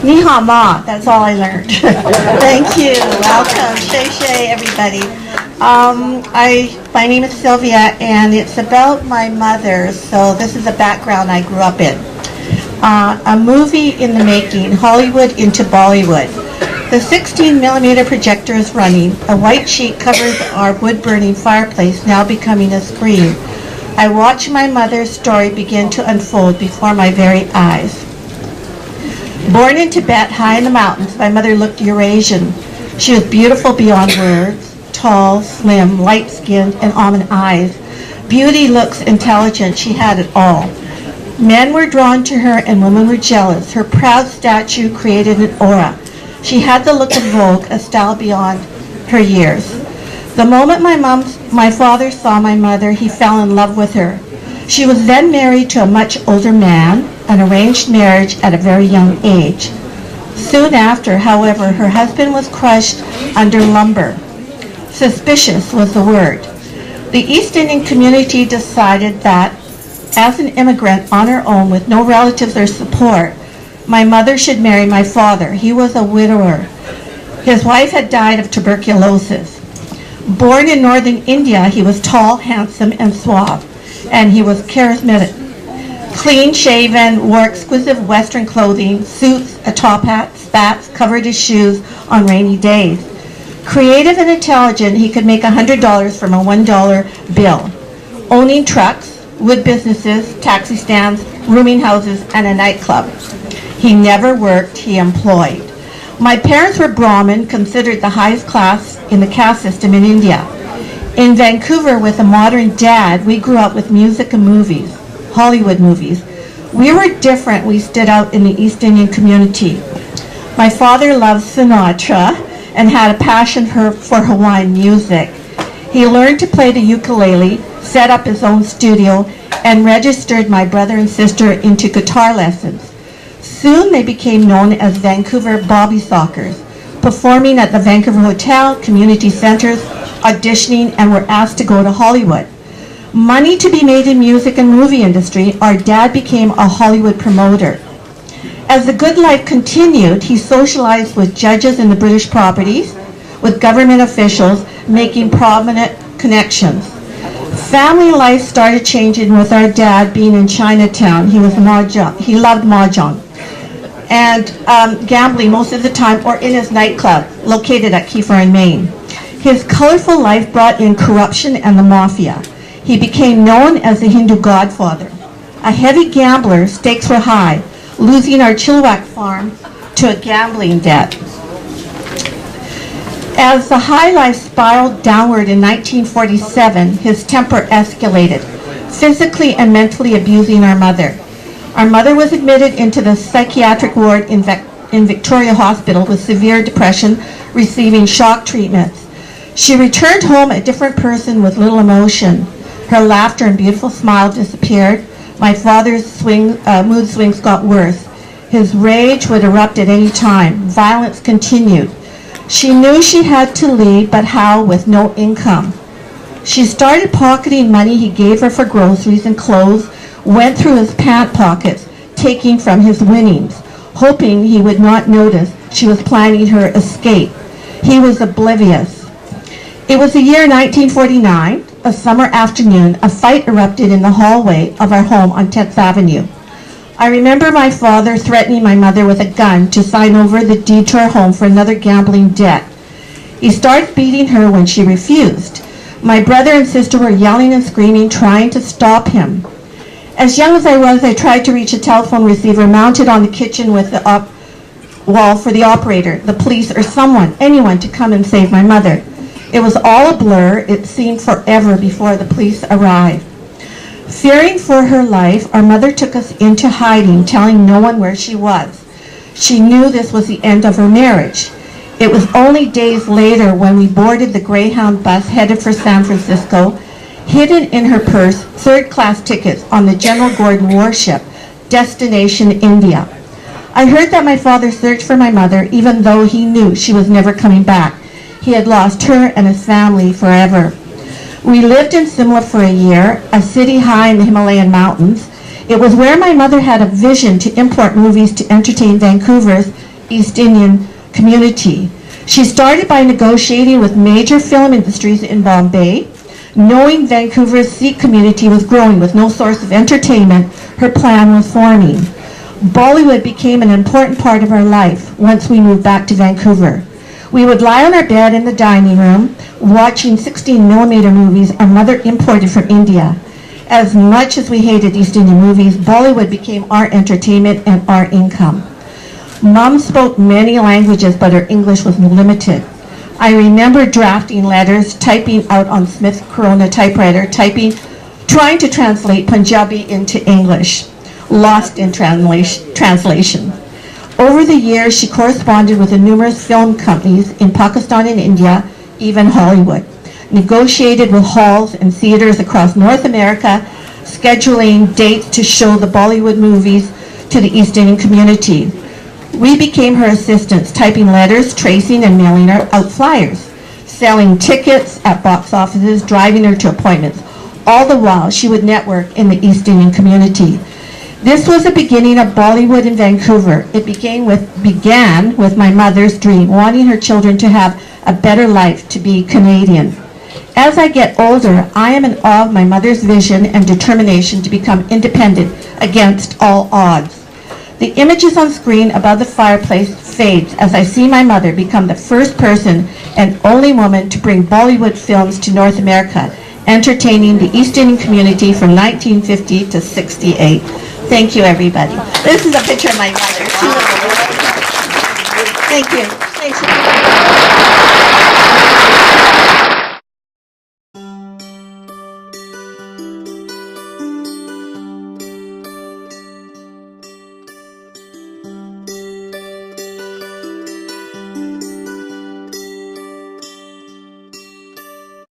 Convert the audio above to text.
Ni hao ma, that's all I learned. Thank you. Welcome. Shay Shay, everybody. My name is Sylvia, and it's about my mother, so this is the background I grew up in. A movie in the making, Hollywood into Bollywood. The 16mm projector is running. A white sheet covers our wood-burning fireplace, now becoming a screen. I watch my mother's story begin to unfold before my very eyes. Born in Tibet, high in the mountains, my mother looked Eurasian. She was beautiful beyond words, tall, slim, light-skinned, and almond eyes. Beauty, looks, intelligence, she had it all. Men were drawn to her and women were jealous. Her proud statue created an aura. She had the look of Vogue, a style beyond her years. The moment my father saw my mother, he fell in love with her. She was then married to a much older man, an arranged marriage at a very young age. Soon after, however, her husband was crushed under lumber. Suspicious was the word. The East Indian community decided that, as an immigrant on her own with no relatives or support, my mother should marry my father. He was a widower. His wife had died of tuberculosis. Born in northern India, he was tall, handsome, and suave, and he was charismatic. Clean-shaven, wore exquisite Western clothing, suits, a top hat, spats, covered his shoes on rainy days. Creative and intelligent, he could make $100 from a $1 bill. Owning trucks, wood businesses, taxi stands, rooming houses, and a nightclub. He never worked, he employed. My parents were Brahmin, considered the highest class in the caste system in India. In Vancouver, with a modern dad, we grew up with music and movies, Hollywood movies. We were different. We stood out in the East Indian community. My father loved Sinatra and had a passion for Hawaiian music. He learned to play the ukulele, set up his own studio, and registered my brother and sister into guitar lessons. Soon they became known as Vancouver Bobby Sockers, performing at the Vancouver Hotel, community centers, auditioning, and were asked to go to Hollywood. Money to be made in music and movie industry, our dad became a Hollywood promoter. As the good life continued, he socialized with judges in the British properties, with government officials, making prominent connections. Family life started changing with our dad being in Chinatown. He loved mahjong and gambling most of the time, or in his nightclub located at Kiefer in Maine. His colorful life brought in corruption and the mafia. He became known as the Hindu godfather. A heavy gambler, stakes were high, losing our Chilliwack farm to a gambling debt. As the high life spiraled downward in 1947, his temper escalated, physically and mentally abusing our mother. Our mother was admitted into the psychiatric ward in Victoria Hospital with severe depression, receiving shock treatments. She returned home a different person with little emotion. Her laughter and beautiful smile disappeared. My father's mood swings got worse. His rage would erupt at any time. Violence continued. She knew she had to leave, but how with no income? She started pocketing money he gave her for groceries and clothes, went through his pant pockets, taking from his winnings, hoping he would not notice she was planning her escape. He was oblivious. It was the year 1949, a summer afternoon. A fight erupted in the hallway of our home on 10th Avenue. I remember my father threatening my mother with a gun to sign over the deed to her home for another gambling debt. He started beating her when she refused. My brother and sister were yelling and screaming, trying to stop him. As young as I was, I tried to reach a telephone receiver mounted on the kitchen with the wall for the operator, the police, or anyone to come and save my mother. It was all a blur. It seemed forever before the police arrived. Fearing for her life, our mother took us into hiding, telling no one where she was. She knew this was the end of her marriage. It was only days later when we boarded the Greyhound bus headed for San Francisco, hidden in her purse, third-class tickets on the General Gordon warship, destination India. I heard that my father searched for my mother, even though he knew she was never coming back. He had lost her and his family forever. We lived in Simla for a year, a city high in the Himalayan mountains. It was where my mother had a vision to import movies to entertain Vancouver's East Indian community. She started by negotiating with major film industries in Bombay. Knowing Vancouver's Sikh community was growing with no source of entertainment, her plan was forming. Bollywood became an important part of our life once we moved back to Vancouver. We would lie on our bed in the dining room watching 16mm movies our mother imported from India. As much as we hated East Indian movies, Bollywood became our entertainment and our income. Mom spoke many languages, but her English was limited. I remember drafting letters, typing out on Smith Corona typewriter, trying to translate Punjabi into English, lost in translation. Over the years, she corresponded with the numerous film companies in Pakistan and India, even Hollywood, negotiated with halls and theaters across North America, scheduling dates to show the Bollywood movies to the East Indian community. We became her assistants, typing letters, tracing and mailing her out flyers, selling tickets at box offices, driving her to appointments. All the while, she would network in the East Indian community. This was the beginning of Bollywood in Vancouver. It began with my mother's dream, wanting her children to have a better life, to be Canadian. As I get older, I am in awe of my mother's vision and determination to become independent against all odds. The images on screen above the fireplace fades as I see my mother become the first person and only woman to bring Bollywood films to North America, entertaining the East Indian community from 1950 to 68. Thank you, everybody. This is a picture of my mother. Thank you. Thank you.